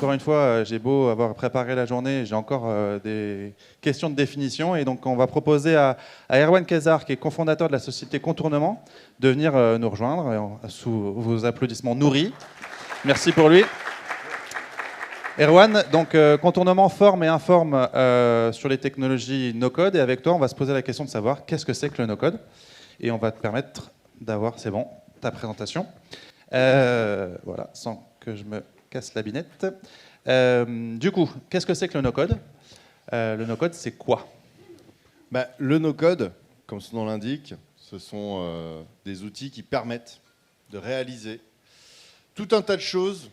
encore une fois, j'ai beau avoir préparé la journée, j'ai encore des questions de définition. Et donc, on va proposer à Erwan Kezar, qui est cofondateur de la société Contournement, de venir nous rejoindre sous vos applaudissements nourris. Merci pour lui. Erwan, donc Contournement forme et informe sur les technologies no-code. Et avec toi, on va se poser la question de savoir qu'est-ce que c'est que le no-code. Et on va te permettre d'avoir, c'est bon, ta présentation. Voilà, sans que je me casse la binette. Du coup, qu'est-ce que c'est que le no-code? Le no-code, c'est quoi? Le no-code, comme son nom l'indique, ce sont des outils qui permettent de réaliser tout un tas de choses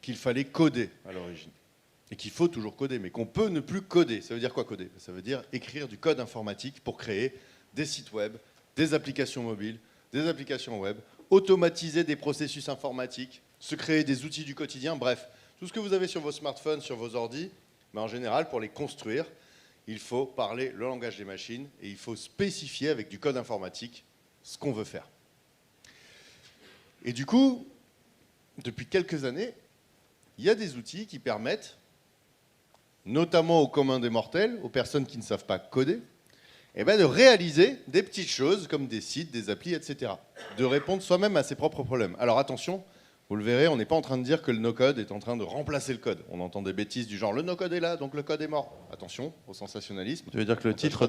qu'il fallait coder à l'origine. Et qu'il faut toujours coder, mais qu'on peut ne plus coder. Ça veut dire quoi coder? Ça veut dire écrire du code informatique pour créer des sites web, des applications mobiles, des applications web, automatiser des processus informatiques, se créer des outils du quotidien, bref, tout ce que vous avez sur vos smartphones, sur vos ordis, mais en général, pour les construire, il faut parler le langage des machines et il faut spécifier avec du code informatique ce qu'on veut faire. Et du coup, depuis quelques années, il y a des outils qui permettent, notamment aux communs des mortels, aux personnes qui ne savent pas coder, de réaliser des petites choses comme des sites, des applis, etc. De répondre soi-même à ses propres problèmes. Alors attention, vous le verrez, on n'est pas en train de dire que le no-code est en train de remplacer le code. On entend des bêtises du genre « le no-code est là, donc le code est mort ». Attention au sensationnalisme. Tu veux dire que le titre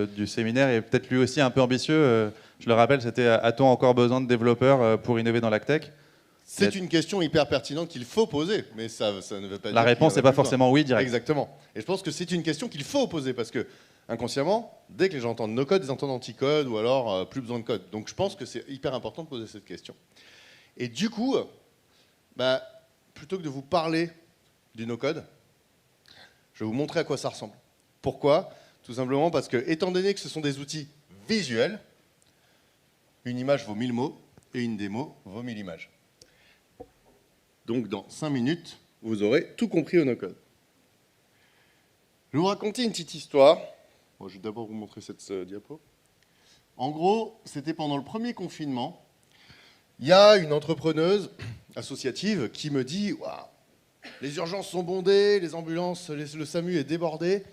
du séminaire est peut-être lui aussi un peu ambitieux. Je le rappelle, c'était « A-t-on encore besoin de développeurs pour innover dans la tech ?» C'est une question hyper pertinente qu'il faut poser, mais ça ne veut pas dire... La réponse n'est pas forcément oui direct. Exactement. Et je pense que c'est une question qu'il faut poser, parce que, inconsciemment, dès que les gens entendent no-code, ils entendent anti-code, ou alors plus besoin de code. Donc je pense que c'est hyper important de poser cette question. Et du coup, plutôt que de vous parler du no-code, je vais vous montrer à quoi ça ressemble. Pourquoi? Tout simplement parce que, étant donné que ce sont des outils visuels, une image vaut 1000 mots, et une démo vaut 1000 images. Donc dans 5 minutes, vous aurez tout compris au no-code. Je vais vous raconter une petite histoire. Bon, je vais d'abord vous montrer cette diapo. En gros, c'était pendant le premier confinement. Il y a une entrepreneuse associative qui me dit « Waouh, les urgences sont bondées, les ambulances, le SAMU est débordé.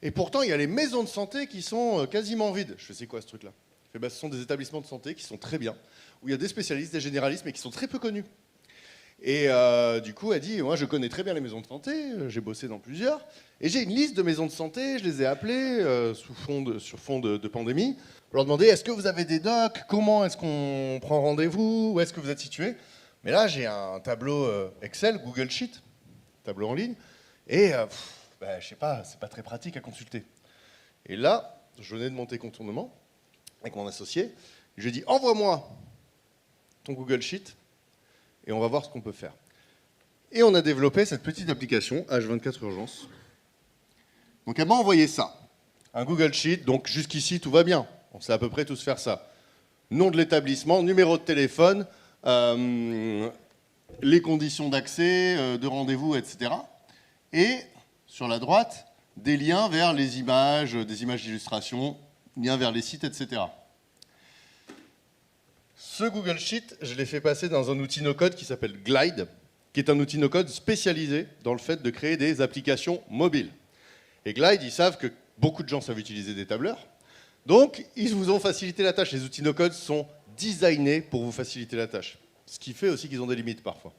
Et pourtant, il y a les maisons de santé qui sont quasiment vides. » Je fais « C'est quoi ce truc-là » Ce sont des établissements de santé qui sont très bien, où il y a des spécialistes, des généralistes, mais qui sont très peu connus. Et du coup, elle dit, moi je connais très bien les maisons de santé, j'ai bossé dans plusieurs, et j'ai une liste de maisons de santé, je les ai appelées sur fond de pandémie, pour leur demander, est-ce que vous avez des docs, comment est-ce qu'on prend rendez-vous, où est-ce que vous êtes situé? Mais là, j'ai un tableau Excel, Google Sheet, tableau en ligne, et je sais pas, c'est pas très pratique à consulter. Et là, je venais de monter Contournement, avec mon associé, je lui ai dit, envoie-moi ton Google Sheet, et on va voir ce qu'on peut faire. Et on a développé cette petite application, H24 Urgence. Donc elle m'a envoyé ça, un Google Sheet, donc jusqu'ici tout va bien, on sait à peu près tous faire ça. Nom de l'établissement, numéro de téléphone, les conditions d'accès, de rendez-vous, etc. Et sur la droite, des liens vers les images, des images d'illustration, liens vers les sites, etc. Ce Google Sheet, je l'ai fait passer dans un outil no-code qui s'appelle Glide, qui est un outil no-code spécialisé dans le fait de créer des applications mobiles. Et Glide, ils savent que beaucoup de gens savent utiliser des tableurs, donc ils vous ont facilité la tâche. Les outils no-code sont designés pour vous faciliter la tâche, ce qui fait aussi qu'ils ont des limites parfois.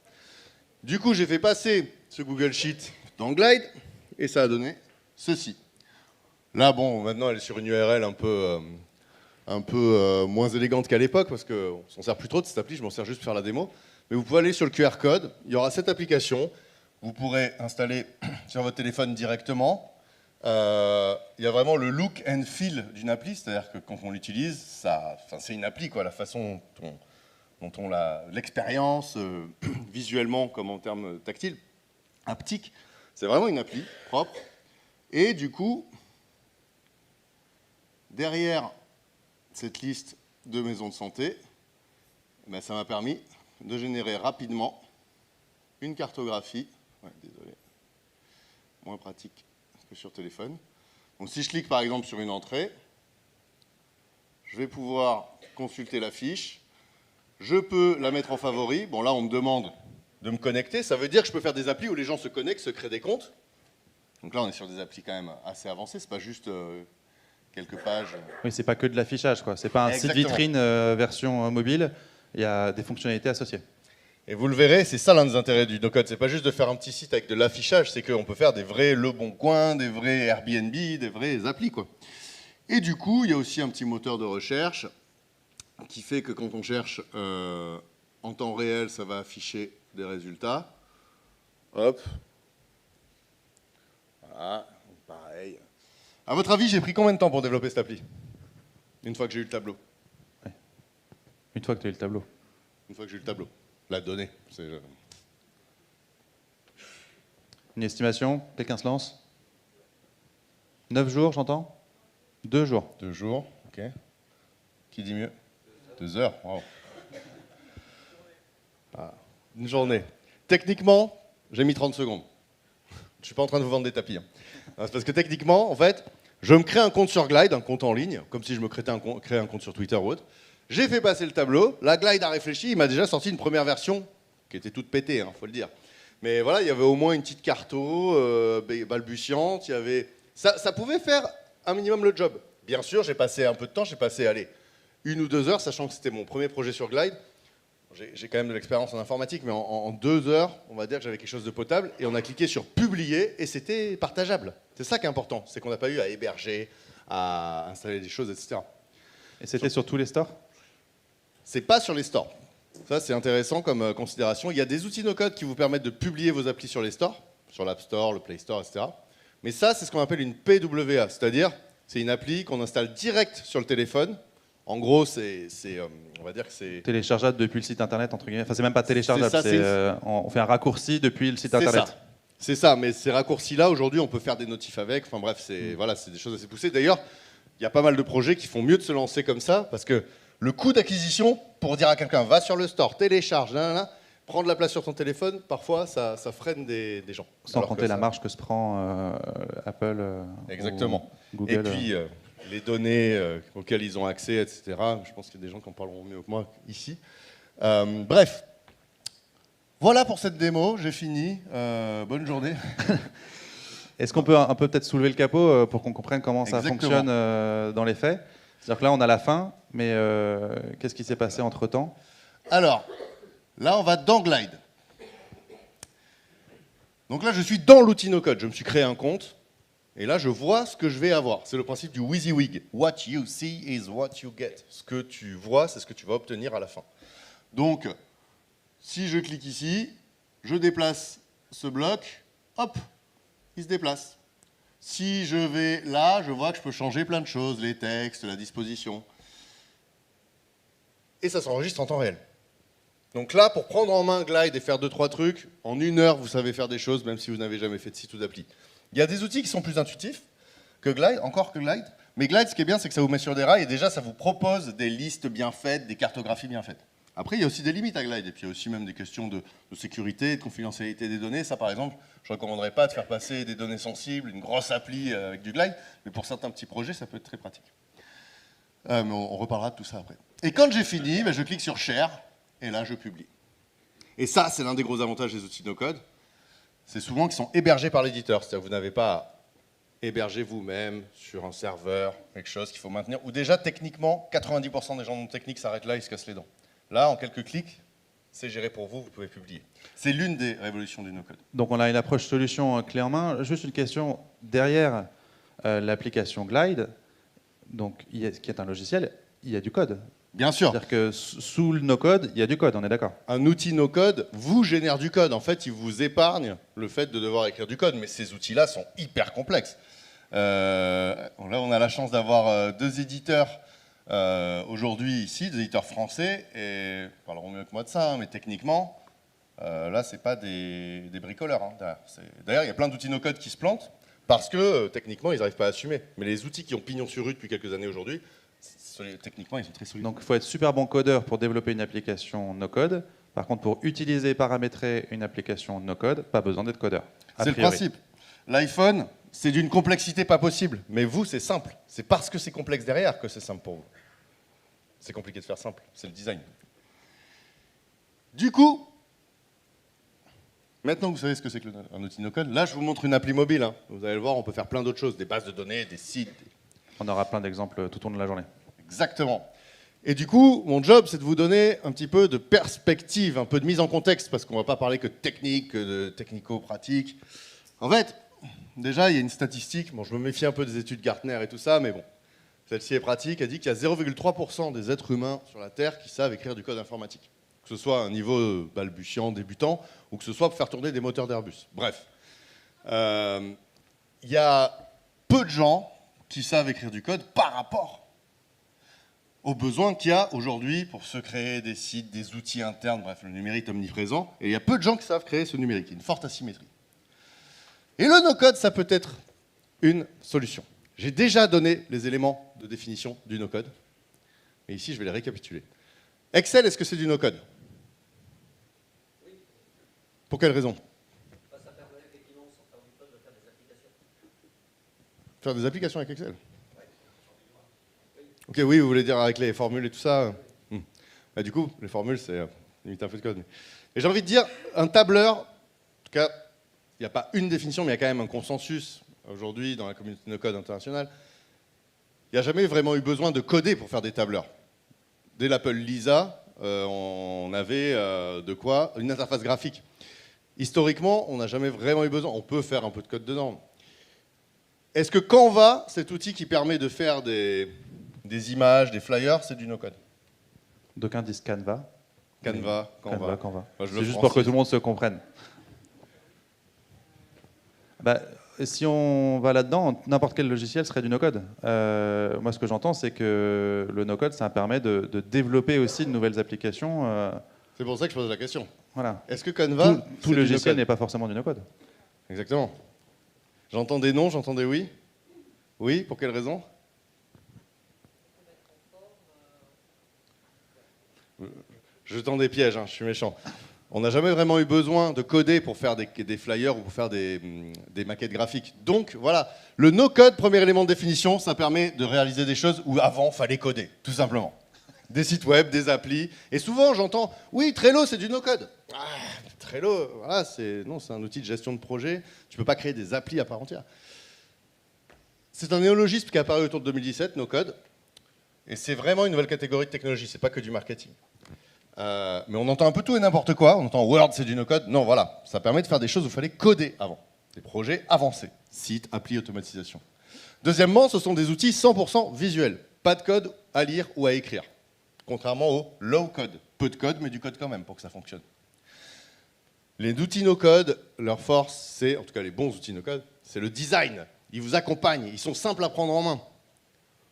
Du coup, j'ai fait passer ce Google Sheet dans Glide, et ça a donné ceci. Là, bon, maintenant, elle est sur une URL un peu moins élégante qu'à l'époque, parce qu'on ne s'en sert plus trop de cette appli, je m'en sers juste pour faire la démo. Mais vous pouvez aller sur le QR code, il y aura cette application, vous pourrez installer sur votre téléphone directement. Il y a vraiment le look and feel d'une appli, c'est-à-dire que quand on l'utilise, c'est une appli, quoi, la façon dont on l'expérience, visuellement comme en termes tactiles, haptiques, c'est vraiment une appli propre. Et du coup, derrière cette liste de maisons de santé, ça m'a permis de générer rapidement une cartographie, désolé, moins pratique que sur téléphone. Donc si je clique par exemple sur une entrée, je vais pouvoir consulter la fiche, je peux la mettre en favori. Bon là on me demande de me connecter. Ça veut dire que je peux faire des applis où les gens se connectent, se créent des comptes. Donc là, on est sur des applis quand même assez avancées. C'est pas juste quelques pages. Oui, c'est pas que de l'affichage, quoi. C'est pas un site Exactement. vitrine version mobile. Il y a des fonctionnalités associées. Et vous le verrez, c'est ça l'un des intérêts du no-code. C'est pas juste de faire un petit site avec de l'affichage, c'est qu'on peut faire des vrais Le Bon Coin, des vrais Airbnb, des vrais applis, quoi. Et du coup, il y a aussi un petit moteur de recherche qui fait que quand on cherche en temps réel, ça va afficher des résultats. Hop. Voilà, pareil. À votre avis, j'ai pris combien de temps pour développer cette appli? Une fois que j'ai eu le tableau. Une fois que tu as eu le tableau. Une fois que j'ai eu le tableau. La donnée. Une estimation? Quelqu'un se lance? 9 jours, j'entends? 2 jours. 2 jours, ok. Qui dit mieux? 2 heures, wow. Ah, une journée. Techniquement, j'ai mis 30 secondes. Je ne suis pas en train de vous vendre des tapis. Hein. C'est parce que techniquement, en fait, je me crée un compte sur Glide, un compte en ligne, comme si je me créais un compte sur Twitter ou autre. J'ai fait passer le tableau, la Glide a réfléchi, il m'a déjà sorti une première version, qui était toute pétée, hein, faut le dire. Mais voilà, il y avait au moins une petite carto balbutiante, il y avait... Ça pouvait faire un minimum le job. Bien sûr, j'ai passé un peu de temps, j'ai passé, allez, 1 ou 2 heures, sachant que c'était mon premier projet sur Glide. J'ai quand même de l'expérience en informatique, mais en 2 heures, on va dire que j'avais quelque chose de potable, et on a cliqué sur publier, et c'était partageable. C'est ça qui est important, c'est qu'on n'a pas eu à héberger, à installer des choses, etc. Et c'était sur tous les stores? C'est pas sur les stores. Ça, c'est intéressant comme considération. Il y a des outils no-code qui vous permettent de publier vos applis sur les stores, sur l'App Store, le Play Store, etc. Mais ça, c'est ce qu'on appelle une PWA, c'est-à-dire c'est une appli qu'on installe direct sur le téléphone. En gros, on va dire que c'est... Téléchargeable depuis le site internet, entre guillemets. Enfin, c'est même pas téléchargeable, C'est ça, on fait un raccourci depuis le site internet. C'est ça, mais ces raccourcis-là, aujourd'hui, on peut faire des notifs avec. Enfin bref, voilà, c'est des choses assez poussées. D'ailleurs, il y a pas mal de projets qui font mieux de se lancer comme ça, parce que le coût d'acquisition, pour dire à quelqu'un, va sur le store, télécharge, prendre de la place sur ton téléphone, parfois, ça freine des gens. Sans compter la marge que se prend Apple Exactement. ou Google. Et puis, les données auxquelles ils ont accès, etc. Je pense qu'il y a des gens qui en parleront mieux que moi ici. Bref. Voilà pour cette démo, j'ai fini. Bonne journée. Est-ce qu'on peut un peu peut-être soulever le capot pour qu'on comprenne comment ça fonctionne dans les faits? C'est-à-dire que là, on a la fin, mais qu'est-ce qui s'est passé entre-temps? Alors, là, on va dans Glide. Donc là, je suis dans l'outil no-code. Je me suis créé un compte. Et là, je vois ce que je vais avoir. C'est le principe du WYSIWYG. What you see is what you get. Ce que tu vois, c'est ce que tu vas obtenir à la fin. Donc, si je clique ici, je déplace ce bloc, hop, il se déplace. Si je vais là, je vois que je peux changer plein de choses, les textes, la disposition. Et ça s'enregistre en temps réel. Donc là, pour prendre en main Glide et faire 2-3 trucs, en 1 heure, vous savez faire des choses, même si vous n'avez jamais fait de site ou d'appli. Il y a des outils qui sont plus intuitifs que Glide, encore que Glide. Mais Glide, ce qui est bien, c'est que ça vous met sur des rails et déjà, ça vous propose des listes bien faites, des cartographies bien faites. Après, il y a aussi des limites à Glide, et puis il y a aussi même des questions de sécurité, de confidentialité des données. Ça, par exemple, je ne recommanderais pas de faire passer des données sensibles, une grosse appli avec du Glide, mais pour certains petits projets, ça peut être très pratique. Mais on reparlera de tout ça après. Et quand j'ai fini, je clique sur Share, et là, je publie. Et ça, c'est l'un des gros avantages des outils no-code. C'est souvent qu'ils sont hébergés par l'éditeur, c'est-à-dire que vous n'avez pas à héberger vous-même sur un serveur, quelque chose qu'il faut maintenir, ou déjà, techniquement, 90% des gens non techniques s'arrêtent là, ils se cassent les dents. Là, en quelques clics, c'est géré pour vous, vous pouvez publier. C'est l'une des révolutions du no-code. Donc on a une approche solution clé en main. Juste une question, derrière l'application Glide, donc, qui est un logiciel, il y a du code. Bien sûr. C'est-à-dire que sous le no-code, il y a du code, on est d'accord? Un outil no-code vous génère du code. En fait, il vous épargne le fait de devoir écrire du code, mais ces outils-là sont hyper complexes. Là, on a la chance d'avoir 2 éditeurs aujourd'hui ici, 2 éditeurs français, et ils parleront mieux que moi de ça, hein, mais techniquement, là, c'est pas des bricoleurs. Hein, d'ailleurs, il y a plein d'outils no-code qui se plantent parce que techniquement, ils n'arrivent pas à assumer. Mais les outils qui ont pignon sur rue depuis quelques années aujourd'hui, techniquement, ils sont très solides. Donc il faut être super bon codeur pour développer une application no-code. Par contre, pour utiliser et paramétrer une application no-code, pas besoin d'être codeur. C'est le principe. L'iPhone, c'est d'une complexité pas possible. Mais vous, c'est simple. C'est parce que c'est complexe derrière que c'est simple pour vous. C'est compliqué de faire simple. C'est le design. Du coup, Maintenant que vous savez ce que c'est qu'un outil no-code, là je vous montre une appli mobile. Hein. Vous allez le voir, on peut faire plein d'autres choses, des bases de données, des sites. On aura plein d'exemples tout au long de la journée. Exactement. Et du coup, mon job, c'est de vous donner un petit peu de perspective, un peu de mise en contexte, parce qu'on ne va pas parler que de technique, que de technico-pratique. En fait, déjà, il y a une statistique, bon, je me méfie un peu des études Gartner et tout ça, mais bon, celle-ci est pratique, elle dit qu'il y a 0,3% des êtres humains sur la Terre qui savent écrire du code informatique. Que ce soit à un niveau balbutiant, débutant, ou que ce soit pour faire tourner des moteurs d'Airbus. Bref. Il y a peu de gens qui savent écrire du code par rapport aux besoins qu'il y a aujourd'hui pour se créer des sites, des outils internes, bref, le numérique est omniprésent, et il y a peu de gens qui savent créer ce numérique, il y a une forte asymétrie. Et le no-code, ça peut être une solution. J'ai déjà donné les éléments de définition du no-code, et ici je vais les récapituler. Excel, est-ce que c'est du no-code? Oui. Pour quelle raison? Ça permet effectivement, sans faire du code, de faire des applications. Faire des applications avec Excel? Ok, oui, vous voulez dire avec les formules et tout ça. Bah, du coup, les formules, c'est limite un peu de code. Et j'ai envie de dire, un tableur, en tout cas, il n'y a pas une définition, mais il y a quand même un consensus aujourd'hui dans la communauté no-code internationale. Il n'y a jamais vraiment eu besoin de coder pour faire des tableurs. Dès l'Apple Lisa, on avait de quoi? Une interface graphique. Historiquement, on n'a jamais vraiment eu besoin. On peut faire un peu de code dedans. Est-ce que Canva, cet outil qui permet de faire des images, des flyers, c'est du no-code? D'aucuns disent Canva. Canva. Moi, je c'est le juste pour que francise. tout le monde se comprenne. Bah, si on va là-dedans, n'importe quel logiciel serait du no-code. Moi, ce que j'entends, c'est que le no-code, ça permet de développer aussi de nouvelles applications. C'est pour ça que je pose la question. Voilà. Est-ce que Canva, Tout c'est du logiciel no-code? n'est pas forcément du no-code. Exactement. J'entends des non, j'entends des oui. Oui, pour quelle raison? Je tends des pièges, hein, je suis méchant. On n'a jamais vraiment eu besoin de coder pour faire des flyers ou pour faire des maquettes graphiques. Donc voilà, le no-code, premier élément de définition, ça permet de réaliser des choses où avant, il fallait coder, tout simplement. Des sites web, des applis. Et souvent, j'entends, oui, Trello, c'est du no-code. Ah, Trello, voilà, c'est un outil de gestion de projet. Tu ne peux pas créer des applis à part entière. C'est un néologisme qui est apparu autour de 2017, no-code. Et c'est vraiment une nouvelle catégorie de technologie, c'est pas que du marketing. Mais on entend un peu tout et n'importe quoi. On entend Word, c'est du no-code. Non, voilà, ça permet de faire des choses où il fallait coder avant. Des projets avancés, sites, applis, automatisation. Deuxièmement, ce sont des outils 100% visuels. Pas de code à lire ou à écrire. Contrairement au low-code. Peu de code, mais du code quand même pour que ça fonctionne. Les outils no-code, leur force, c'est, en tout cas les bons outils no-code, c'est le design. Ils vous accompagnent, ils sont simples à prendre en main.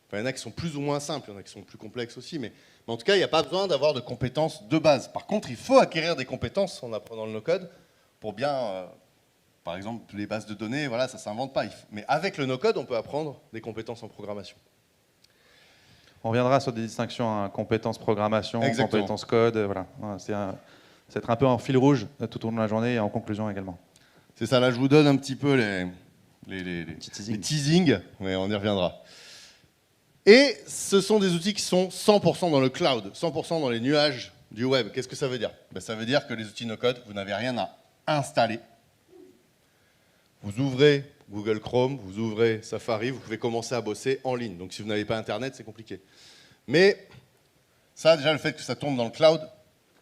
Enfin, il y en a qui sont plus ou moins simples, il y en a qui sont plus complexes aussi, mais en tout cas, il n'y a pas besoin d'avoir de compétences de base. Par contre, il faut acquérir des compétences en apprenant le no-code pour bien, par exemple, les bases de données, voilà, ça ne s'invente pas. Mais avec le no-code, on peut apprendre des compétences en programmation. On reviendra sur des distinctions, hein, compétences programmation, Exactement. compétences code, voilà. Voilà, c'est être un peu en fil rouge tout au long de la journée et en conclusion également. C'est ça, là, je vous donne un petit peu les teasing. teasings, mais on y reviendra. Et ce sont des outils qui sont 100% dans le cloud, 100% dans les nuages du web. Qu'est-ce que ça veut dire? Ça veut dire que les outils no-code, vous n'avez rien à installer. Vous ouvrez Google Chrome, vous ouvrez Safari, vous pouvez commencer à bosser en ligne. Donc si vous n'avez pas Internet, c'est compliqué. Mais ça, déjà, le fait que ça tombe dans le cloud,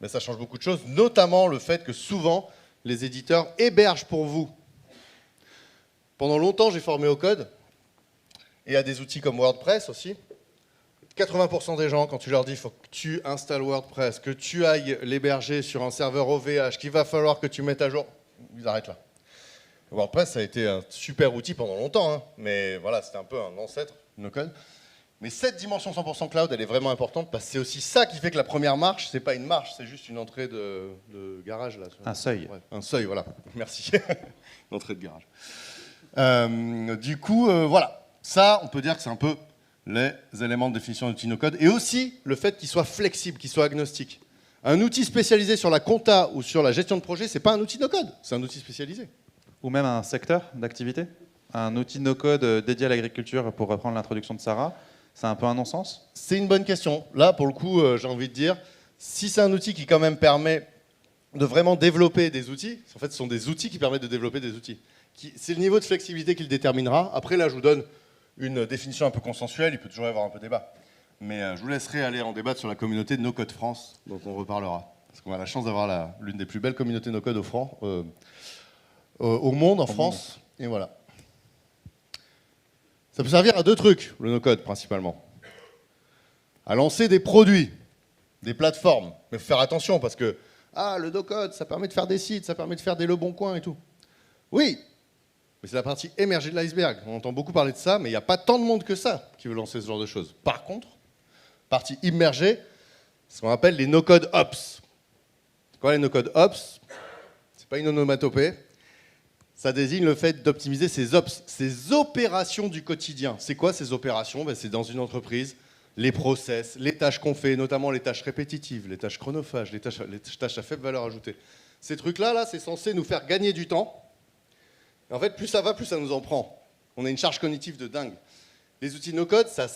ça change beaucoup de choses, notamment le fait que souvent, les éditeurs hébergent pour vous. Pendant longtemps, j'ai formé au code, et à des outils comme WordPress aussi. 80% des gens, quand tu leur dis qu'il faut que tu installes WordPress, que tu ailles l'héberger sur un serveur OVH, qu'il va falloir que tu mettes à jour, ils arrêtent là. WordPress, ça a été un super outil pendant longtemps, hein, mais voilà, c'était un peu un ancêtre de no-code. Mais cette dimension 100% cloud, elle est vraiment importante, parce que c'est aussi ça qui fait que la première marche, c'est pas une marche, c'est juste une entrée de garage. Là, un seuil. Ouais, un seuil, voilà. Merci. Une entrée de garage. Du coup, voilà. Ça, on peut dire que c'est un peu les éléments de définition d'outil no-code. Et aussi le fait qu'il soit flexible, qu'il soit agnostique. Un outil spécialisé sur la compta ou sur la gestion de projet, c'est pas un outil no-code, c'est un outil spécialisé. Ou même un secteur d'activité. Un outil no-code dédié à l'agriculture, pour reprendre l'introduction de Sarah, c'est un peu un non-sens? C'est une bonne question. Là, pour le coup, j'ai envie de dire, si c'est un outil qui quand même permet de vraiment développer des outils. En fait, ce sont des outils qui permettent de développer des outils. C'est le niveau de flexibilité qui le déterminera. Après, là, je vous donne une définition un peu consensuelle. Il peut toujours y avoir un peu de débat. Mais je vous laisserai aller en débattre sur la communauté No Code France, dont on reparlera. Parce qu'on a la chance d'avoir l'une des plus belles communautés No Code au monde, en France. Et voilà. Ça peut servir à deux trucs, le no-code principalement. À lancer des produits, des plateformes. Mais il faut faire attention parce que, le no-code, ça permet de faire des sites, ça permet de faire des Le Bon Coin et tout. Oui, mais c'est la partie émergée de l'iceberg. On entend beaucoup parler de ça, mais il n'y a pas tant de monde que ça qui veut lancer ce genre de choses. Par contre, partie immergée, ce qu'on appelle les no-code ops. C'est quoi les no-code ops? C'est pas une onomatopée. Ça désigne le fait d'optimiser ses ops, ses opérations du quotidien. C'est quoi ces opérations? C'est dans une entreprise, les process, les tâches qu'on fait, notamment les tâches répétitives, les tâches chronophages, les tâches à faible valeur ajoutée. Ces trucs-là, c'est censé nous faire gagner du temps. Et en fait, plus ça va, plus ça nous en prend. On a une charge cognitive de dingue. Les outils no-code, ça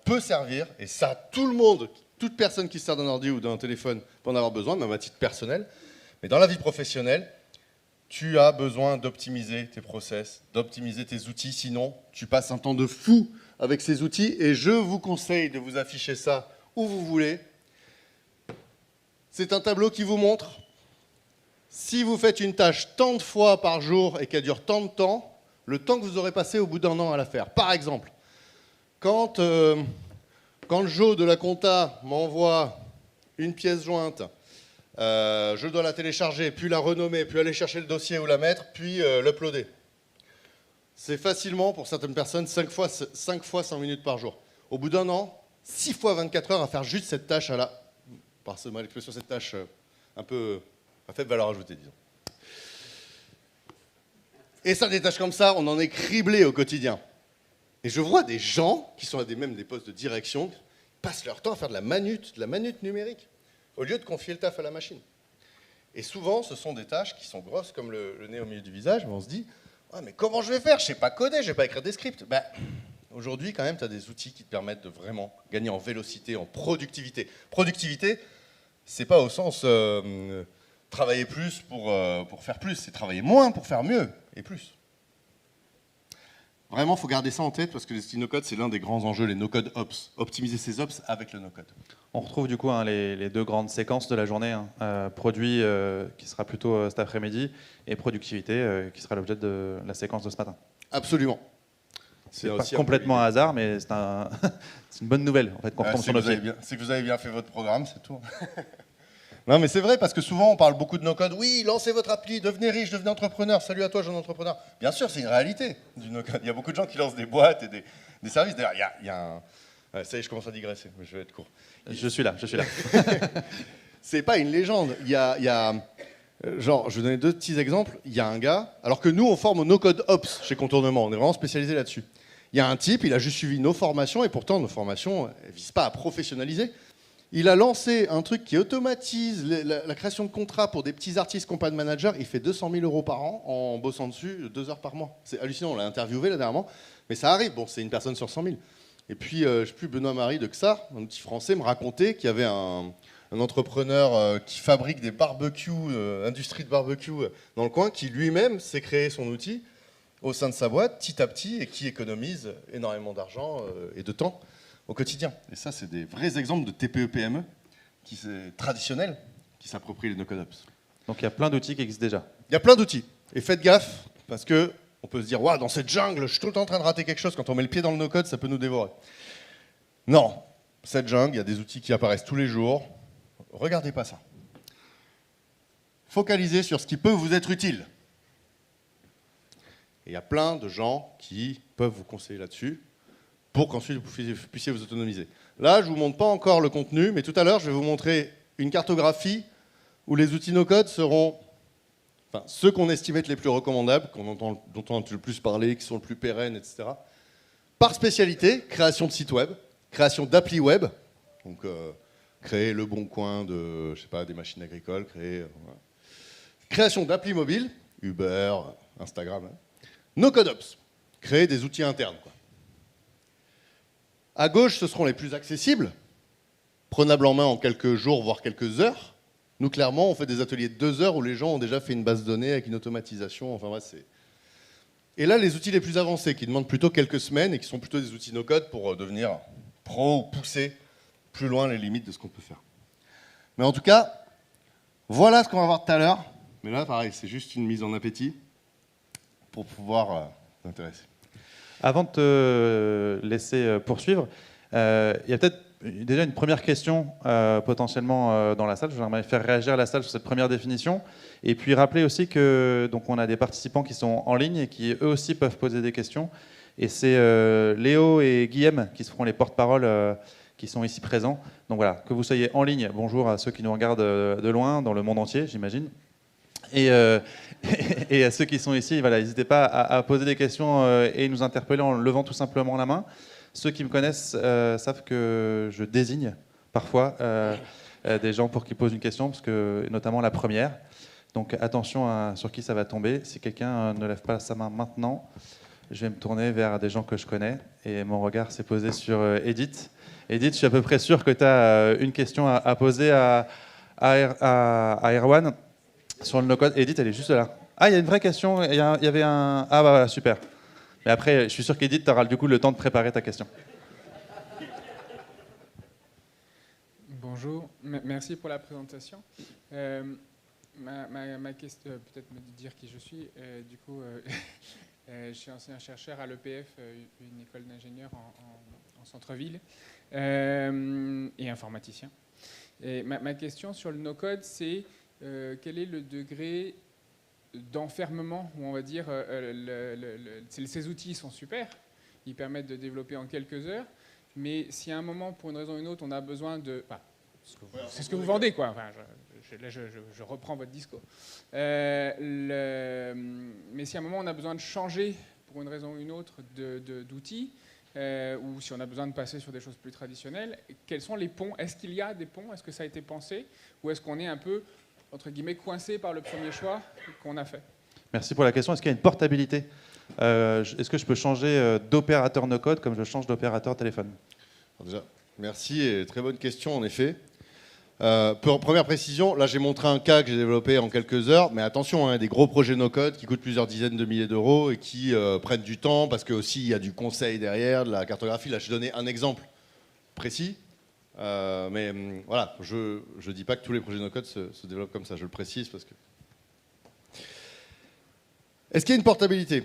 peut servir, et ça, tout le monde, toute personne qui se sert d'un ordi ou d'un téléphone peut en avoir besoin, même à titre personnel. Mais dans la vie professionnelle, tu as besoin d'optimiser tes process, d'optimiser tes outils, sinon tu passes un temps de fou avec ces outils, et je vous conseille de vous afficher ça où vous voulez. C'est un tableau qui vous montre, si vous faites une tâche tant de fois par jour et qu'elle dure tant de temps, le temps que vous aurez passé au bout d'un an à la faire. Par exemple, quand Joe de la compta m'envoie une pièce jointe, je dois la télécharger, puis la renommer, puis aller chercher le dossier ou la mettre, puis l'uploader. C'est facilement, pour certaines personnes, 5 fois 100 minutes par jour. Au bout d'un an, 6 fois 24 heures à faire juste cette tâche par-moi l'expression, cette tâche un peu à faible valeur ajoutée, disons. Et ça, des tâches comme ça, on en est criblé au quotidien. Et je vois des gens qui sont même des postes de direction, qui passent leur temps à faire de la manute numérique, au lieu de confier le taf à la machine. Et souvent, ce sont des tâches qui sont grosses comme le nez au milieu du visage, mais on se dit mais comment je vais faire? Je ne sais pas coder, je ne vais pas écrire des scripts. Aujourd'hui, quand même, tu as des outils qui te permettent de vraiment gagner en vélocité, en productivité. Productivité, c'est pas au sens travailler plus pour faire plus, c'est travailler moins pour faire mieux et plus. Vraiment, il faut garder ça en tête parce que les no-code, c'est l'un des grands enjeux, les no-code ops. Optimiser ses ops avec le no-code. On retrouve du coup les deux grandes séquences de la journée, produit qui sera plutôt cet après-midi et productivité qui sera l'objet de la séquence de ce matin. Absolument. C'est pas complètement un hasard, mais c'est une bonne nouvelle en fait, qu'on retombe sur nos pieds. C'est que vous avez bien fait votre programme, c'est tout. Non, mais c'est vrai, parce que souvent, on parle beaucoup de no-code. Oui, lancez votre appli, devenez riche, devenez entrepreneur. Salut à toi, jeune entrepreneur. Bien sûr, c'est une réalité du no-code. Il y a beaucoup de gens qui lancent des boîtes et des services. D'ailleurs, il y a un... Ouais, ça y est, je commence à digresser, mais je vais être court. Je suis là. C'est pas une légende. Il y a genre, je vais donner deux petits exemples. Il y a un gars, alors que nous, on forme au no-code ops chez Contournement. On est vraiment spécialisé là-dessus. Il y a un type, il a juste suivi nos formations, et pourtant, nos formations ne visent pas à professionnaliser. Il a lancé un truc qui automatise la création de contrats pour des petits artistes qui n'ont pas de manager. Il fait 200 000 € par an en bossant dessus 2 heures par mois. C'est hallucinant, on l'a interviewé là dernièrement. Mais ça arrive, bon, c'est une personne sur 100 000. Et puis, je ne sais plus, Benoît-Marie de XAR, un petit français, me racontait qu'il y avait un entrepreneur qui fabrique des barbecues, industrie de barbecue dans le coin, qui lui-même s'est créé son outil au sein de sa boîte, petit à petit, et qui économise énormément d'argent et de temps au quotidien. Et ça, c'est des vrais exemples de TPE-PME traditionnels qui s'approprient les no-code ops. Donc il y a plein d'outils qui existent déjà. Il y a plein d'outils. Et faites gaffe, parce que on peut se dire, waouh, dans cette jungle, je suis tout le temps en train de rater quelque chose. Quand on met le pied dans le no-code, ça peut nous dévorer. Non, cette jungle, il y a des outils qui apparaissent tous les jours. Regardez pas ça. Focalisez sur ce qui peut vous être utile. Et il y a plein de gens qui peuvent vous conseiller là-dessus, pour qu'ensuite vous puissiez vous autonomiser. Là, je ne vous montre pas encore le contenu, mais tout à l'heure, je vais vous montrer une cartographie où les outils no-code seront ceux qu'on estime être les plus recommandables, dont on entend le plus parler, qui sont le plus pérennes, etc. Par spécialité, création de sites web, création d'applis web, donc créer le bon coin de, je sais pas, des machines agricoles, création d'applis mobiles, Uber, Instagram, no-code ops, créer des outils internes, quoi. À gauche, ce seront les plus accessibles, prenables en main en quelques jours, voire quelques heures. Nous, clairement, on fait des ateliers de 2 heures où les gens ont déjà fait une base de données avec une automatisation. Enfin, ouais, c'est... Et là, les outils les plus avancés, qui demandent plutôt quelques semaines et qui sont plutôt des outils no-code pour devenir pro ou pousser plus loin les limites de ce qu'on peut faire. Mais en tout cas, voilà ce qu'on va voir tout à l'heure. Mais là, pareil, c'est juste une mise en appétit pour pouvoir t'intéresser. Avant de te laisser poursuivre, il y a peut-être déjà une première question potentiellement dans la salle. J'aimerais faire réagir la salle sur cette première définition. Et puis rappeler aussi que donc, on a des participants qui sont en ligne et qui eux aussi peuvent poser des questions. Et c'est Léo et Guillaume qui seront les porte-parole qui sont ici présents. Donc voilà, que vous soyez en ligne, bonjour à ceux qui nous regardent de loin, dans le monde entier, j'imagine. Et à ceux qui sont ici, voilà, n'hésitez pas à poser des questions et nous interpeller en levant tout simplement la main. Ceux qui me connaissent savent que je désigne parfois des gens pour qu'ils posent une question, parce que, notamment la première. Donc attention sur qui ça va tomber. Si quelqu'un ne lève pas sa main maintenant, je vais me tourner vers des gens que je connais. Et mon regard s'est posé sur Edith. Edith, je suis à peu près sûr que tu as une question à poser à Erwan sur le no-code. Edith, elle est juste là. Ah, il y a une vraie question. Il y avait un... Ah, bah voilà, super. Mais après, je suis sûr qu'Edith, tu auras du coup le temps de préparer ta question. Bonjour, merci pour la présentation. Ma question, peut-être me dire qui je suis. Du coup, je suis enseignant-chercheur à l'EPF, une école d'ingénieurs en centre-ville, et informaticien. Et ma question sur le no-code, c'est quel est le degré d'enfermement, où on va dire, ces outils sont super, ils permettent de développer en quelques heures, mais si à un moment, pour une raison ou une autre, on a besoin de... Enfin, c'est ce que vous vendez, quoi. Enfin, je reprends votre discours. Mais si à un moment, on a besoin de changer, pour une raison ou une autre, d'outils, ou si on a besoin de passer sur des choses plus traditionnelles, quels sont les ponts? Est-ce qu'il y a des ponts? Est-ce que ça a été pensé? Ou est-ce qu'on est un peu, entre guillemets, coincé par le premier choix qu'on a fait? Merci pour la question. Est-ce qu'il y a une portabilité? Est-ce que je peux changer d'opérateur no-code comme je change d'opérateur téléphone? Alors déjà, merci et très bonne question en effet. Première précision, là j'ai montré un cas que j'ai développé en quelques heures, mais attention, hein, des gros projets no-code qui coûtent plusieurs dizaines de milliers d'euros et qui prennent du temps parce que aussi il y a du conseil derrière, de la cartographie. Là j'ai donné un exemple précis, mais voilà, je ne dis pas que tous les projets no-code se développent comme ça, je le précise parce que... Est-ce qu'il y a une portabilité?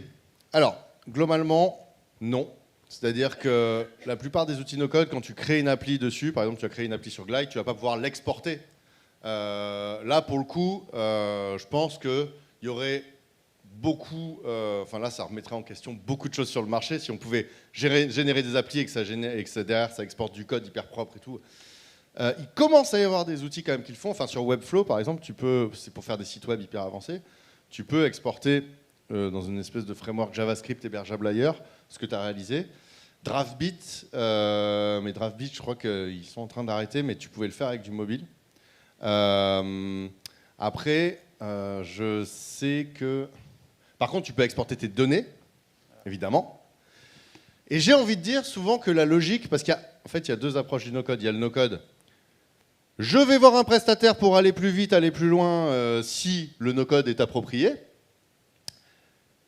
Alors, globalement, non. C'est-à-dire que la plupart des outils no-code, quand tu crées une appli dessus, par exemple tu as créé une appli sur Glide, tu ne vas pas pouvoir l'exporter. Là, pour le coup, je pense qu'il y aurait beaucoup... Enfin là, ça remettrait en question beaucoup de choses sur le marché. Si on pouvait générer des applis et que derrière, ça exporte du code hyper propre et tout. Il commence à y avoir des outils quand même qui le font. Enfin, sur Webflow, par exemple, c'est pour faire des sites web hyper avancés, tu peux exporter dans une espèce de framework JavaScript hébergeable ailleurs, ce que tu as réalisé. Draftbit, mais Draftbit, je crois qu'ils sont en train d'arrêter, mais tu pouvais le faire avec du mobile. Après, je sais que... Par contre, tu peux exporter tes données, évidemment. Et j'ai envie de dire souvent que la logique, parce qu'en fait, il y a deux approches du no-code. Il y a le no-code. Je vais voir un prestataire pour aller plus vite, aller plus loin, si le no-code est approprié.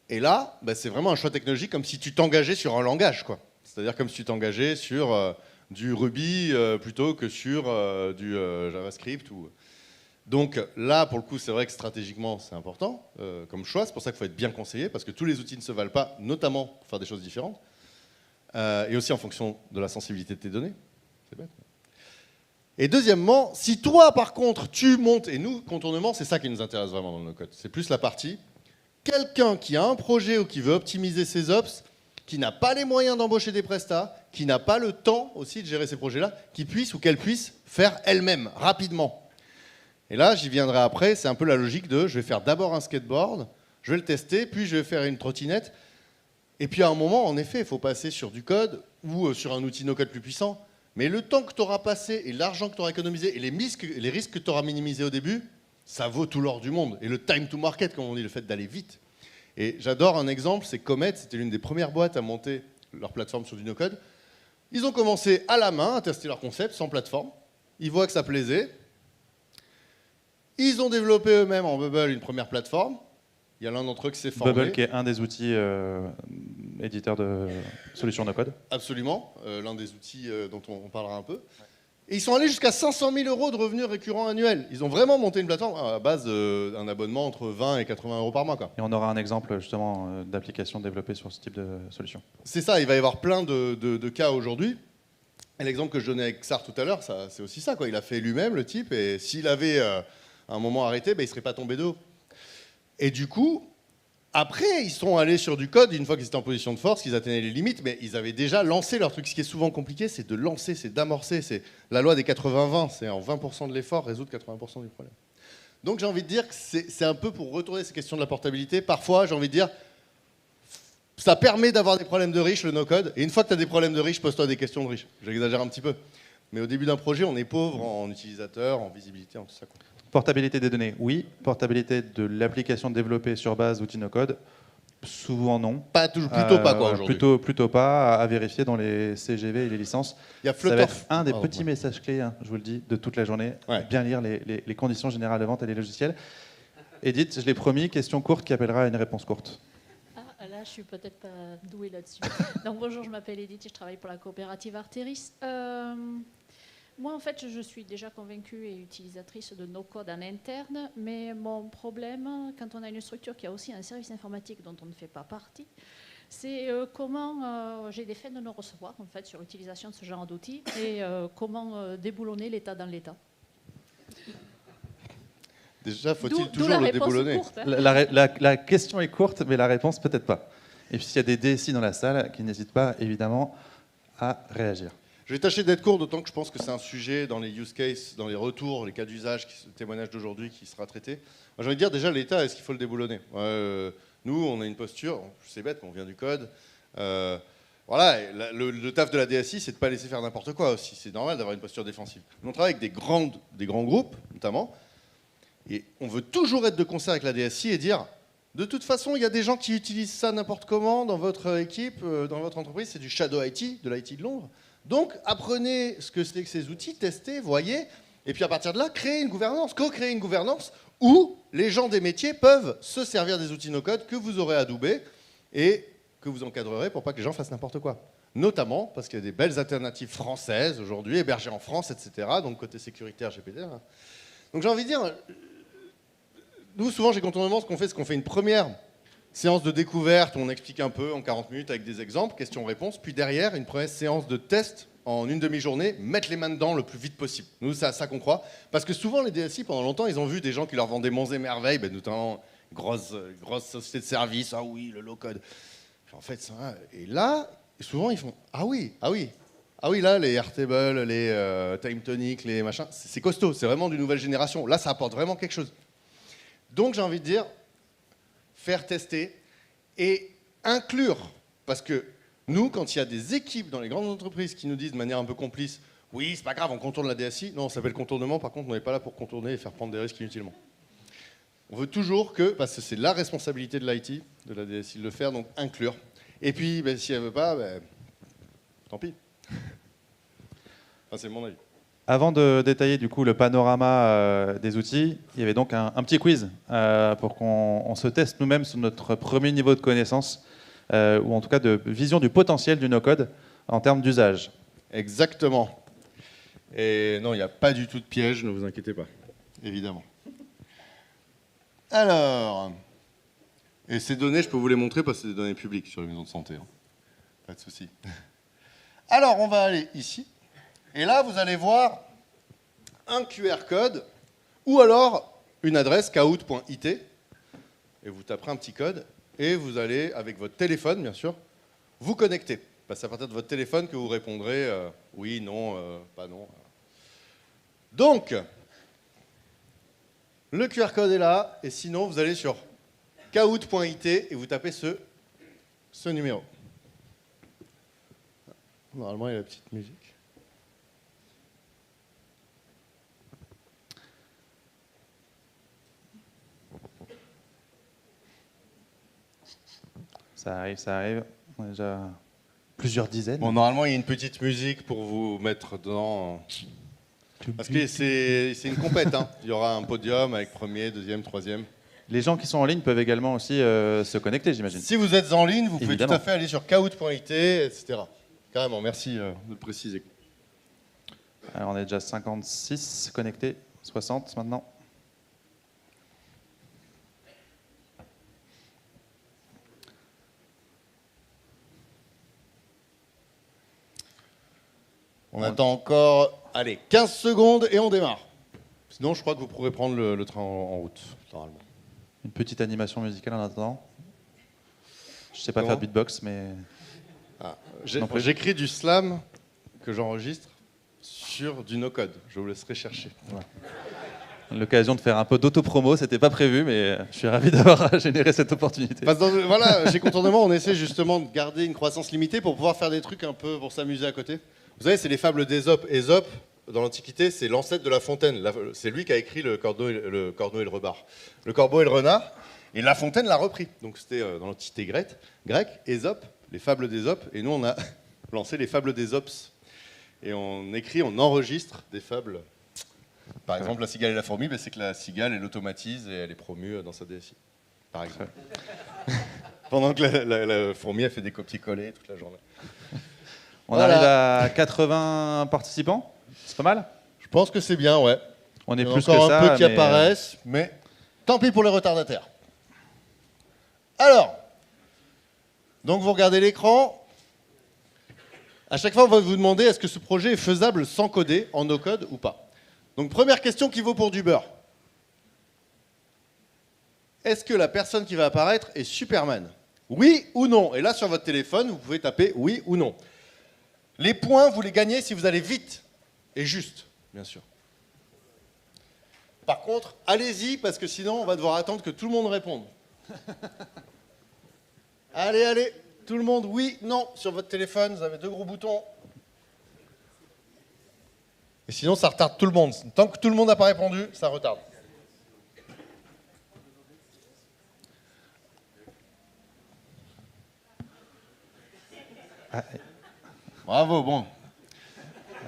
Et là, bah, c'est vraiment un choix technologique comme si tu t'engageais sur un langage, quoi. C'est-à-dire comme si tu t'engageais sur du Ruby plutôt que sur du JavaScript. Donc là, pour le coup, c'est vrai que stratégiquement, c'est important comme choix. C'est pour ça qu'il faut être bien conseillé, parce que tous les outils ne se valent pas, notamment pour faire des choses différentes. Et aussi en fonction de la sensibilité de tes données. C'est bête. Et deuxièmement, si toi, par contre, tu montes, et nous, contournement, c'est ça qui nous intéresse vraiment dans le no-code. C'est plus la partie... Quelqu'un qui a un projet ou qui veut optimiser ses ops, qui n'a pas les moyens d'embaucher des prestats, qui n'a pas le temps aussi de gérer ces projets-là, qui puisse ou qu'elle puisse faire elle-même, rapidement. Et là, j'y viendrai après, c'est un peu la logique de je vais faire d'abord un skateboard, je vais le tester, puis je vais faire une trottinette. Et puis à un moment, en effet, il faut passer sur du code ou sur un outil no-code plus puissant. Mais le temps que tu auras passé et l'argent que tu auras économisé et les risques que tu auras minimisés au début, ça vaut tout l'or du monde. Et le time to market, comme on dit, le fait d'aller vite. Et j'adore un exemple, c'est Comet, c'était l'une des premières boîtes à monter leur plateforme sur du no-code. Ils ont commencé à la main à tester leur concept, sans plateforme. Ils voient que ça plaisait. Ils ont développé eux-mêmes en Bubble une première plateforme. Il y a l'un d'entre eux qui s'est formé. Bubble, qui est un des outils éditeurs de solutions no-code. Absolument, l'un des outils dont on parlera un peu. Et ils sont allés jusqu'à 500 000 euros de revenus récurrents annuels. Ils ont vraiment monté une plateforme à base d'un abonnement entre 20 et 80 euros par mois, quoi. Et on aura un exemple justement d'application développée sur ce type de solution. C'est ça, il va y avoir plein de cas aujourd'hui. Et l'exemple que je donnais avec Xar tout à l'heure, c'est aussi ça, quoi. Il a fait lui-même, le type, et s'il avait à un moment arrêté, ben, il ne serait pas tombé de haut. Et du coup, après, ils sont allés sur du code, une fois qu'ils étaient en position de force, qu'ils atteignaient les limites, mais ils avaient déjà lancé leur truc. Ce qui est souvent compliqué, c'est de lancer, c'est d'amorcer. C'est la loi des 80-20, c'est en 20% de l'effort, résoudre 80% du problème. Donc j'ai envie de dire que c'est un peu pour retourner ces questions de la portabilité. Parfois, j'ai envie de dire, ça permet d'avoir des problèmes de riches, le no-code. Et une fois que tu as des problèmes de riches, pose-toi des questions de riches. J'exagère un petit peu. Mais au début d'un projet, on est pauvre en utilisateurs, en visibilité, en tout ça, quoi. Portabilité des données, oui. Portabilité de l'application développée sur base d'outils no-code, souvent non. Pas toujours, plutôt pas, quoi, aujourd'hui. Plutôt pas, à vérifier dans les CGV et les licences. Il y a Ça Flutter. va être un des Pardon, petits ouais. messages clés, hein, je vous le dis, de toute la journée. Ouais. Bien lire les conditions générales de vente et les logiciels. Edith, je l'ai promis, question courte qui appellera à une réponse courte. Ah, là, je suis peut-être pas douée là-dessus. Donc, bonjour, je m'appelle Edith et je travaille pour la coopérative Arteris. Moi, en fait, je suis déjà convaincue et utilisatrice de no-code en interne, mais mon problème, quand on a une structure qui a aussi un service informatique dont on ne fait pas partie, c'est comment j'ai des fins de non-recevoir en fait, sur l'utilisation de ce genre d'outils et comment déboulonner l'État dans l'État. Déjà, faut-il D'où toujours la le réponse déboulonner? courte, hein. La question est courte, mais la réponse peut-être pas. Et puis s'il y a des DSI dans la salle qui n'hésitent pas, évidemment, à réagir. Je vais tâcher d'être court, d'autant que je pense que c'est un sujet dans les use cases, dans les retours, les cas d'usage, le témoignage d'aujourd'hui qui sera traité. Moi, j'ai envie de dire déjà, l'État, est-ce qu'il faut le déboulonner? Nous, on a une posture, c'est bête, mais on vient du code. Voilà, et le taf de la DSI, c'est de ne pas laisser faire n'importe quoi aussi. C'est normal d'avoir une posture défensive. Nous, on travaille avec des grands groupes, notamment, et on veut toujours être de concert avec la DSI et dire, de toute façon, il y a des gens qui utilisent ça n'importe comment dans votre équipe, dans votre entreprise, c'est du shadow IT, de l'IT de Londres. Donc, apprenez ce que c'est que ces outils, testez, voyez, et puis à partir de là, créez une gouvernance, co-créez une gouvernance où les gens des métiers peuvent se servir des outils no-code que vous aurez adoubés et que vous encadrerez pour pas que les gens fassent n'importe quoi. Notamment parce qu'il y a des belles alternatives françaises aujourd'hui, hébergées en France, etc. Donc, côté sécurité, RGPD. Hein. Donc, j'ai envie de dire, nous, souvent, chez Contournement, ce qu'on fait une première séance de découverte où on explique un peu en 40 minutes avec des exemples, questions-réponses, puis derrière, une première séance de test en une demi-journée, mettre les mains dedans le plus vite possible. Nous, c'est à ça qu'on croit. Parce que souvent, les DSI, pendant longtemps, ils ont vu des gens qui leur vendaient monts et merveilles, ben, notamment grosse société de service, ah oui, le low-code. En fait, ça, et là, souvent, ils font, ah oui, là, les Airtable, les Time Tonic, les machins, c'est costaud, c'est vraiment d'une nouvelle génération. Là, ça apporte vraiment quelque chose. Donc, j'ai envie de dire, faire tester et inclure, parce que nous, quand il y a des équipes dans les grandes entreprises qui nous disent de manière un peu complice, oui, c'est pas grave, on contourne la DSI, non, ça s'appelle contournement, par contre, on n'est pas là pour contourner et faire prendre des risques inutilement. On veut toujours que, parce que c'est la responsabilité de l'IT, de la DSI de le faire, donc inclure. Et puis, ben, si elle veut pas, ben, tant pis. Enfin, c'est mon avis. Avant de détailler du coup le panorama des outils, il y avait donc un petit quiz pour qu'on se teste nous-mêmes sur notre premier niveau de connaissance, ou en tout cas de vision du potentiel du no-code en termes d'usage. Exactement. Et non, il n'y a pas du tout de piège, ne vous inquiétez pas, évidemment. Alors, et ces données, je peux vous les montrer parce que c'est des données publiques sur les maisons de santé. Hein. Pas de souci. Alors, on va aller ici. Et là, vous allez voir un QR code ou alors une adresse kahoot.it. Et vous taperez un petit code et vous allez, avec votre téléphone, bien sûr, vous connecter. C'est à partir de votre téléphone que vous répondrez oui, non, pas non. Donc, le QR code est là. Et sinon, vous allez sur kahoot.it et vous tapez ce numéro. Normalement, il y a la petite musique. Ça arrive. On a déjà plusieurs dizaines. Bon, normalement, il y a une petite musique pour vous mettre dedans. Tu Parce que c'est une compète. Hein. Il y aura un podium avec premier, deuxième, troisième. Les gens qui sont en ligne peuvent également aussi se connecter, j'imagine. Si vous êtes en ligne, vous pouvez Évidemment. tout à fait aller sur kahoot.it, etc. Carrément, merci de le préciser. Alors, on est déjà 56 connectés, 60 maintenant. On attend encore, allez, 15 secondes et on démarre. Sinon, je crois que vous pourrez prendre le train en route, normalement. Une petite animation musicale en attendant. Je sais pas Comment faire de beatbox, mais Non plus. J'écris du slam que j'enregistre sur du no-code. Je vous laisserai chercher. l'occasion de faire un peu d'auto-promo, c'était pas prévu, mais je suis ravi d'avoir généré cette opportunité. Parce que voilà, chez Contournement, on essaie justement de garder une croissance limitée pour pouvoir faire des trucs un peu pour s'amuser à côté. Vous savez, c'est les fables d'Ésope. Ésope, dans l'Antiquité, c'est l'ancêtre de La Fontaine. C'est lui qui a écrit le Corbeau et le Rebard. Le Corbeau et le Renard. Et La Fontaine l'a repris. Donc c'était dans l'Antiquité grecque, Ésope, les fables d'Ésope. Et nous, on a lancé les fables d'Ésopes. Et on écrit, on enregistre des fables. Par exemple, la cigale et la fourmi, c'est que la cigale, elle automatise et elle est promue dans sa DSI. Par exemple. Pendant que la fourmi, elle fait des copier-coller toute la journée. On Voilà. arrive à 80 participants, c'est pas mal. Je pense que c'est bien, ouais. On est Il y en a plus que encore ça. un peu qui mais, apparaissent, mais tant pis pour les retardataires. Alors, donc vous regardez l'écran. À chaque fois, on va vous demander est-ce que ce projet est faisable sans coder, en no-code ou pas. Donc première question qui vaut pour du beurre. Est-ce que la personne qui va apparaître est Superman? Oui ou non? Et là, sur votre téléphone, vous pouvez taper oui ou non. Les points, vous les gagnez si vous allez vite et juste, bien sûr. Par contre, allez-y, parce que sinon, on va devoir attendre que tout le monde réponde. Allez, allez, tout le monde, oui, non, sur votre téléphone, vous avez 2 gros boutons. Et sinon, ça retarde tout le monde. Tant que tout le monde n'a pas répondu, ça retarde. Ah, Bravo, bon.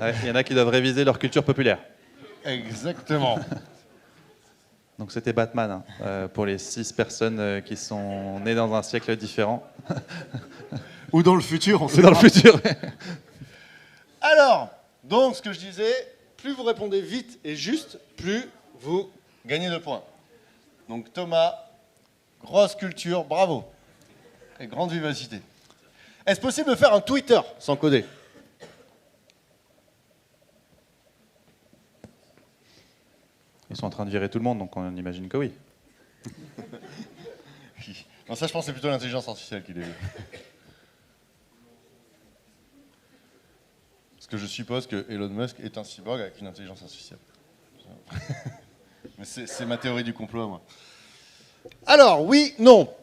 ouais, il y en a qui doivent réviser leur culture populaire. Exactement. Donc c'était Batman, hein, pour les 6 personnes qui sont nées dans un siècle différent. Ou dans le futur, on C'est dans le futur. Alors, donc ce que je disais, plus vous répondez vite et juste, plus vous gagnez de points. Donc Thomas, grosse culture, bravo. Et grande vivacité. Est-ce possible de faire un Twitter sans coder? Ils sont en train de virer tout le monde, donc on imagine que oui. Non, ça je pense que c'est plutôt l'intelligence artificielle qui les veut. Parce que je suppose que Elon Musk est un cyborg avec une intelligence artificielle. Mais c'est ma théorie du complot, moi. Alors, oui, non.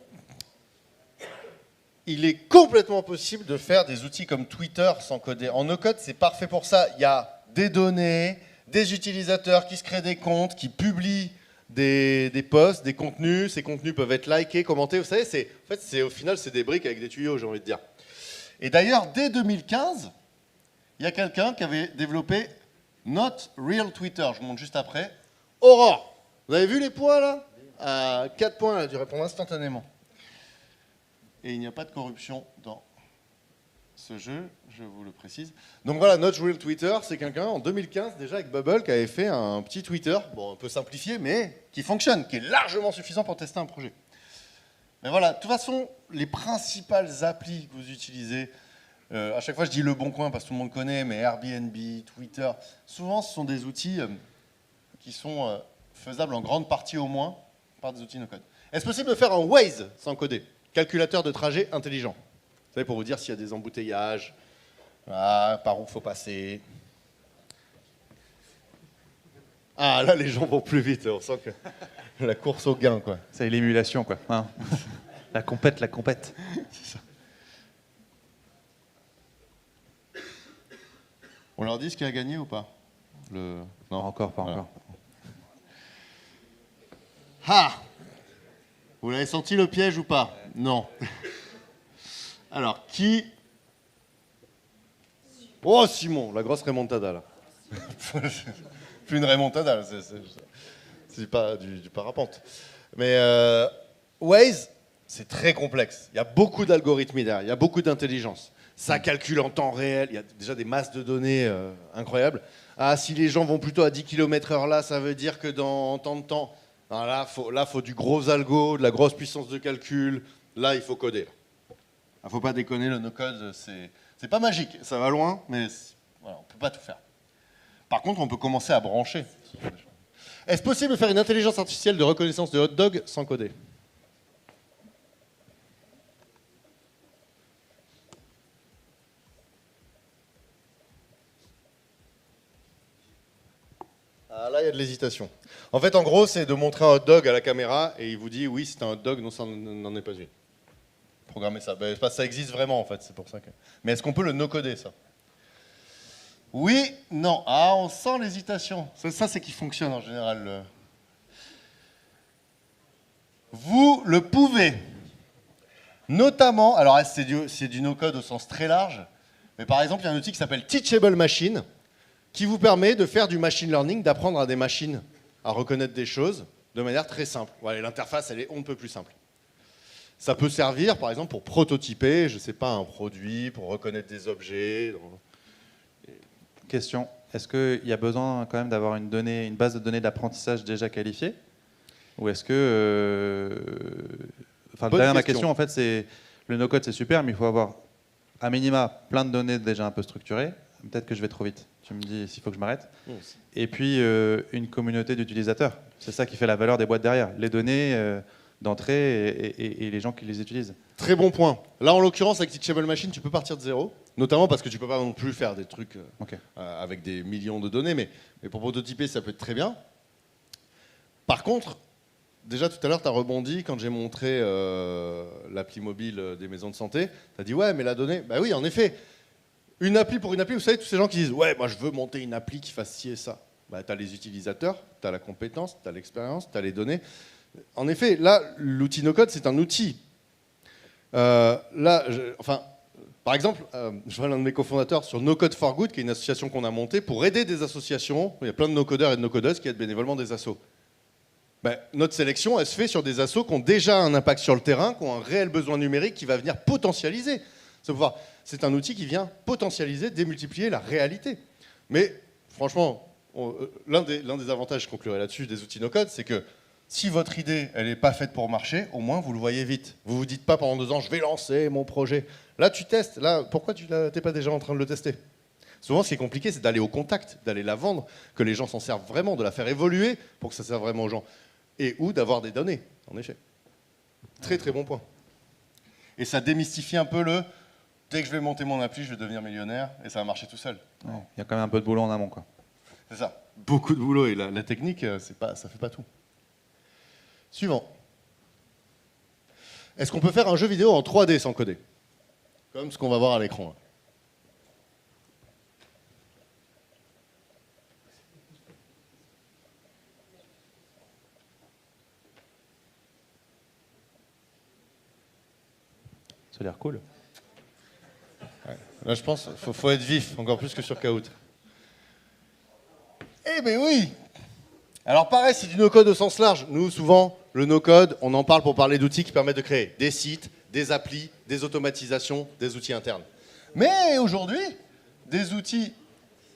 Il est complètement possible de faire des outils comme Twitter sans coder. En no-code, c'est parfait pour ça. Il y a des données, des utilisateurs qui se créent des comptes, qui publient des posts, des contenus. Ces contenus peuvent être likés, commentés. Vous savez, au final, c'est des briques avec des tuyaux, j'ai envie de dire. Et d'ailleurs, dès 2015, il y a quelqu'un qui avait développé Not Real Twitter. Je vous montre juste après. Aurore, vous avez vu les points là? À 4 points, elle a dû répondre instantanément. Et il n'y a pas de corruption dans ce jeu, je vous le précise. Donc voilà, Not Real Twitter, c'est quelqu'un en 2015 déjà avec Bubble qui avait fait un petit Twitter, bon un peu simplifié, mais qui fonctionne, qui est largement suffisant pour tester un projet. Mais voilà, de toute façon, les principales applis que vous utilisez, à chaque fois je dis Le Bon Coin parce que tout le monde connaît, mais Airbnb, Twitter, souvent ce sont des outils qui sont faisables en grande partie au moins par des outils no-code. Est-ce possible de faire un Waze sans coder? Calculateur de trajet intelligent. Vous savez, pour vous dire s'il y a des embouteillages, par où il faut passer. Ah, là, les gens vont plus vite. On sent que la course au gain, quoi. C'est l'émulation, quoi. Hein. La compète, la compète. C'est ça. On leur dit ce qui a gagné ou pas? Non, Pas encore, pas Voilà. encore. Ah! Vous l'avez senti le piège ou pas? Non. Alors, qui... Oh, Simon, la grosse remontada, là. plus une remontada, c'est pas du parapente. Mais Waze, c'est très complexe. Il y a beaucoup d'algorithmes derrière, il y a beaucoup d'intelligence. Ça calcule en temps réel, il y a déjà des masses de données incroyables. Ah, si les gens vont plutôt à 10 km/h là, ça veut dire que dans tant de temps... Non, là, faut du gros algo, de la grosse puissance de calcul. Là, il faut coder. Il ne faut pas déconner, le no-code, c'est pas magique. Ça va loin, mais voilà, on ne peut pas tout faire. Par contre, on peut commencer à brancher. Est-ce possible de faire une intelligence artificielle de reconnaissance de hot dog sans coder? Ah, là, il y a de l'hésitation. En fait, en gros, c'est de montrer un hot dog à la caméra et il vous dit oui, c'est un hot dog, non, ça n'en est pas une. Programmer ça. Ben, ça existe vraiment, en fait, c'est pour ça que... Mais est-ce qu'on peut le no-coder, ça? Oui, non. Ah, on sent l'hésitation. Ça c'est qui fonctionne en général. Vous le pouvez. Notamment, alors c'est du no-code au sens très large, mais par exemple, il y a un outil qui s'appelle Teachable Machine, qui vous permet de faire du machine learning, d'apprendre à des machines à reconnaître des choses de manière très simple. Voilà, l'interface, elle est on ne peut plus simple. Ça peut servir, par exemple, pour prototyper, je ne sais pas, un produit, pour reconnaître des objets. Question, est-ce qu'il y a besoin quand même d'avoir une base de données d'apprentissage déjà qualifiée? Ou est-ce que... Enfin, derrière ma question, en fait, c'est le no-code, c'est super, mais il faut avoir, à minima, plein de données déjà un peu structurées. Peut-être que je vais trop vite. Tu me dis s'il faut que je m'arrête. Et puis, une communauté d'utilisateurs. C'est ça qui fait la valeur des boîtes derrière. Les données d'entrée et les gens qui les utilisent. Très bon point. Là, en l'occurrence, avec Teachable Machine, tu peux partir de zéro. Notamment parce que tu ne peux pas non plus faire des trucs avec des millions de données. Mais pour prototyper, ça peut être très bien. Par contre, déjà tout à l'heure, tu as rebondi quand j'ai montré l'appli mobile des maisons de santé. Tu as dit, ouais, mais la donnée... Bah oui, en effet. Une appli pour une appli, vous savez, tous ces gens qui disent « Ouais, moi je veux monter une appli qui fasse ci et ça ». Bah, tu as les utilisateurs, tu as la compétence, tu as l'expérience, tu as les données. En effet, là, l'outil no-code, c'est un outil. Par exemple, je vois l'un de mes cofondateurs sur No Code for Good, qui est une association qu'on a montée pour aider des associations. Il y a plein de no-codeurs et de no-codeuses qui aident bénévolement des assos. Ben, notre sélection, elle se fait sur des assos qui ont déjà un impact sur le terrain, qui ont un réel besoin numérique qui va venir potentialiser. C'est un outil qui vient potentialiser, démultiplier la réalité. Mais franchement, l'un des avantages, je conclurai là-dessus, des outils no-code, c'est que si votre idée, elle n'est pas faite pour marcher, au moins vous le voyez vite. Vous ne vous dites pas pendant 2 ans, je vais lancer mon projet. Là, tu testes. Là, pourquoi tu n'es pas déjà en train de le tester? Souvent, ce qui est compliqué, c'est d'aller au contact, d'aller la vendre, que les gens s'en servent vraiment, de la faire évoluer pour que ça serve vraiment aux gens. Ou d'avoir des données, en effet. Très, très bon point. Et ça démystifie un peu dès que je vais monter mon appli, je vais devenir millionnaire et ça va marcher tout seul. Il y a quand même un peu de boulot en amont, quoi. C'est ça. Beaucoup de boulot et la technique, ça fait pas tout. Suivant. Est-ce qu'on peut faire un jeu vidéo en 3D sans coder? Comme ce qu'on va voir à l'écran. Ça a l'air cool. Ouais. Là, je pense qu'il faut être vif, encore plus que sur Kahoot. Eh ben oui! Alors pareil, c'est du no-code au sens large. Nous, souvent, le no-code, on en parle pour parler d'outils qui permettent de créer des sites, des applis, des automatisations, des outils internes. Mais aujourd'hui, des outils...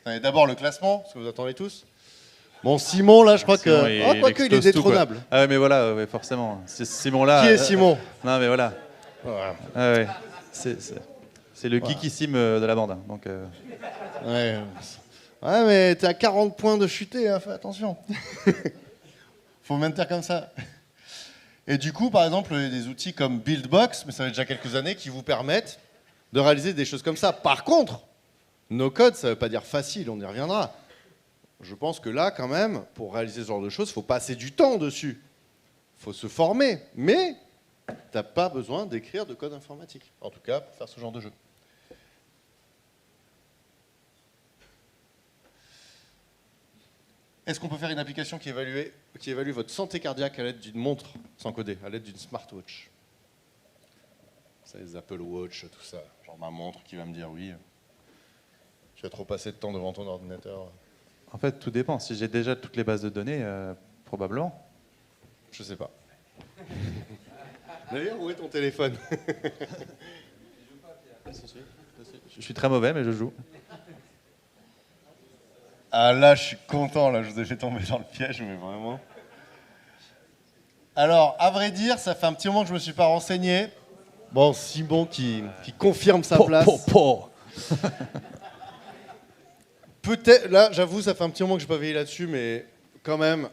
D'abord le classement, ce que vous attendez tous. Bon, Simon, là, je crois Simon, que... quoique, il est détrônable. Tout, ah ouais, mais voilà, ouais, forcément. C'est Simon-là... Qui est Simon? Non, mais voilà. Voilà. Ah ouais. C'est le geekissime de la bande. Hein, donc, Ouais, mais t'es à 40 points de chuter, hein, fais attention. Faut maintenir comme ça. Et du coup, par exemple, il y a des outils comme Buildbox, mais ça fait déjà quelques années, qui vous permettent de réaliser des choses comme ça. Par contre, no-code, ça ne veut pas dire facile, on y reviendra. Je pense que là, quand même, pour réaliser ce genre de choses, il faut passer du temps dessus. Il faut se former. Mais t'as pas besoin d'écrire de code informatique. En tout cas, pour faire ce genre de jeu. Est-ce qu'on peut faire une application qui évalue votre santé cardiaque à l'aide d'une montre sans coder, à l'aide d'une smartwatch? Ça, les Apple Watch, tout ça. Genre ma montre qui va me dire oui. Tu as trop passé de temps devant ton ordinateur. En fait, tout dépend. Si j'ai déjà toutes les bases de données, probablement. Je sais pas. D'ailleurs, où est ton téléphone? Je suis très mauvais, mais je joue. Ah là, je suis content, là, je vous ai fait tomber dans le piège, mais vraiment. Alors, à vrai dire, ça fait un petit moment que je me suis pas renseigné. Bon, Simon qui confirme sa place. Peut-être, là, j'avoue, ça fait un petit moment que je n'ai pas veillé là-dessus, mais quand même,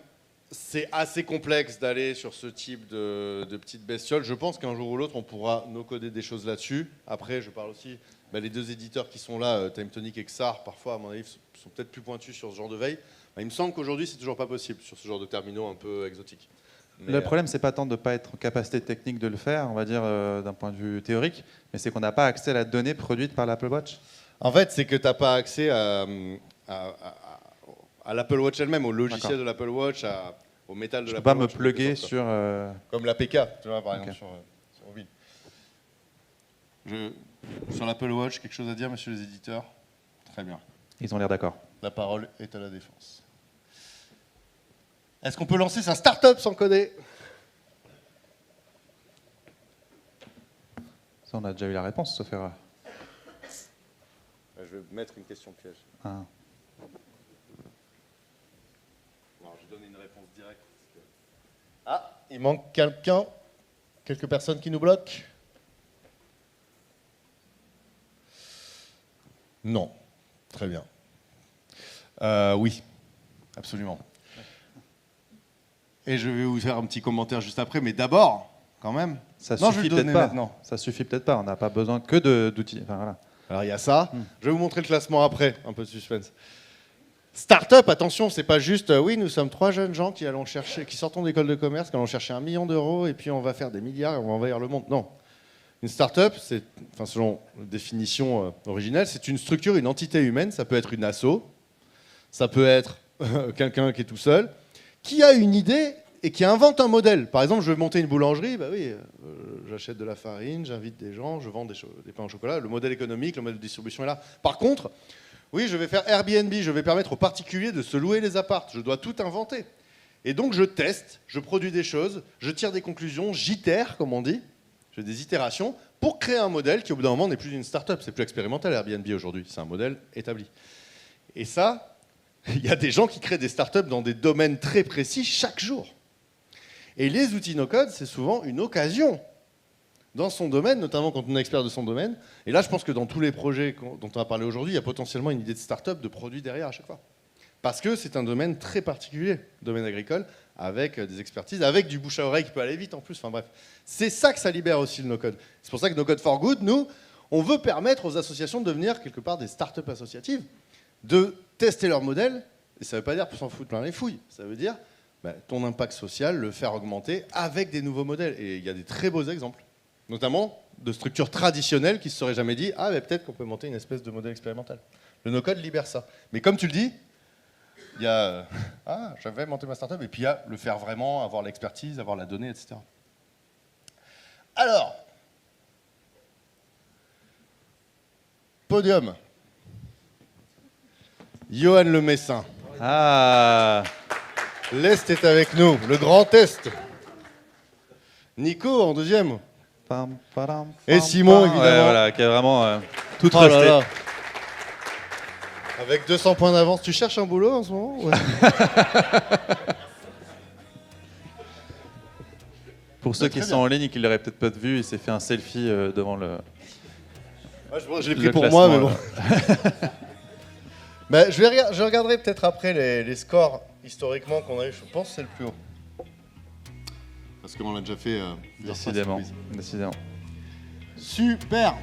c'est assez complexe d'aller sur ce type de petites bestioles. Je pense qu'un jour ou l'autre, on pourra no-coder des choses là-dessus. Après, je parle aussi, les deux éditeurs qui sont là, TimeTonic et Xar, parfois, à mon avis, sont peut-être plus pointus sur ce genre de veille. Il me semble qu'aujourd'hui, c'est toujours pas possible sur ce genre de terminaux un peu exotiques. Mais, le problème, c'est pas tant de ne pas être en capacité technique de le faire, on va dire d'un point de vue théorique, mais c'est qu'on n'a pas accès à la donnée produite par l'Apple Watch. en fait, c'est que tu n'as pas accès à l'Apple Watch elle-même, au logiciel D'accord. de l'Apple Watch, au métal de Je peux l'Apple pas me Watch. plugger sur... Comme l'APK, tu vois, par Ok. exemple, sur mobile. Sur l'Apple Watch, quelque chose à dire, monsieur les éditeurs? Très bien. Ils ont l'air d'accord. La parole est à la défense. Est-ce qu'on peut lancer sa start-up sans coder? Ça, on a déjà eu la réponse, sauf erreur. Je vais mettre une question piège. Ah. Non, je donne une réponse directe. Ah, il manque quelqu'un? Quelques personnes qui nous bloquent? Non. Très bien. Oui, absolument. Et je vais vous faire un petit commentaire juste après, mais d'abord, quand même. Ça Non, je vais suffit le peut-être donner pas. maintenant. Ça suffit peut-être pas. On n'a pas besoin que d'outils. Enfin, voilà. Alors il y a ça. Je vais vous montrer le classement après, un peu de suspense. Startup, attention, c'est pas juste oui, nous sommes 3 jeunes gens qui sortons d'école de commerce, qui allons chercher 1 million d'euros et puis on va faire des milliards et on va envahir le monde. Non. Une startup, c'est, selon la définition originelle, c'est une structure, une entité humaine. Ça peut être une asso, ça peut être quelqu'un qui est tout seul, qui a une idée et qui invente un modèle. Par exemple, je veux monter une boulangerie, bah oui, j'achète de la farine, j'invite des gens, je vends des pains au chocolat. Le modèle économique, le modèle de distribution est là. Par contre, oui, je vais faire Airbnb, je vais permettre aux particuliers de se louer les apparts. Je dois tout inventer. Et donc, je teste, je produis des choses, je tire des conclusions, j'itère, comme on dit. Je fais des itérations pour créer un modèle qui, au bout d'un moment, n'est plus une start-up. C'est plus expérimental, Airbnb, aujourd'hui. C'est un modèle établi. Et ça, il y a des gens qui créent des start-up dans des domaines très précis chaque jour. Et les outils no-code, c'est souvent une occasion dans son domaine, notamment quand on est expert de son domaine. Et là, je pense que dans tous les projets dont on a parlé aujourd'hui, il y a potentiellement une idée de start-up, de produit derrière à chaque fois. Parce que c'est un domaine très particulier, domaine agricole, avec des expertises, avec du bouche à oreille qui peut aller vite en plus. Enfin bref, c'est ça que ça libère aussi le no-code. C'est pour ça que No Code for Good, nous, on veut permettre aux associations de devenir quelque part des start-up associatives, de tester leur modèle. Et ça ne veut pas dire pour s'en foutre plein les fouilles. Ça veut dire ton impact social, le faire augmenter avec des nouveaux modèles. Et il y a des très beaux exemples, notamment de structures traditionnelles qui ne se seraient jamais dit « Ah, mais peut-être qu'on peut monter une espèce de modèle expérimental ». Le no-code libère ça. Mais comme tu le dis, il y a « Ah, j'avais monté ma startup » et puis il y a le faire vraiment, avoir l'expertise, avoir la donnée, etc. Alors, podium. Johan Le Messin. Ah. L'Est est avec nous, le Grand Est. Nico en deuxième. Pam, padam, Et pam, Simon, pam. évidemment. Ouais, voilà, qui est vraiment tout Oh là trusté. là. Avec 200 points d'avance, tu cherches un boulot en ce moment? Ouais. Pour ceux qui très sont en ligne et qui l'auraient peut-être pas vu, il s'est fait un selfie devant le. Ouais, je l'ai pris le pour moi, mais classement, bon. Bah, je regarderai peut-être après les scores historiquement qu'on a eu. Je pense que c'est le plus haut. Parce qu'on l'a déjà fait. Décidément. Décidément. Super.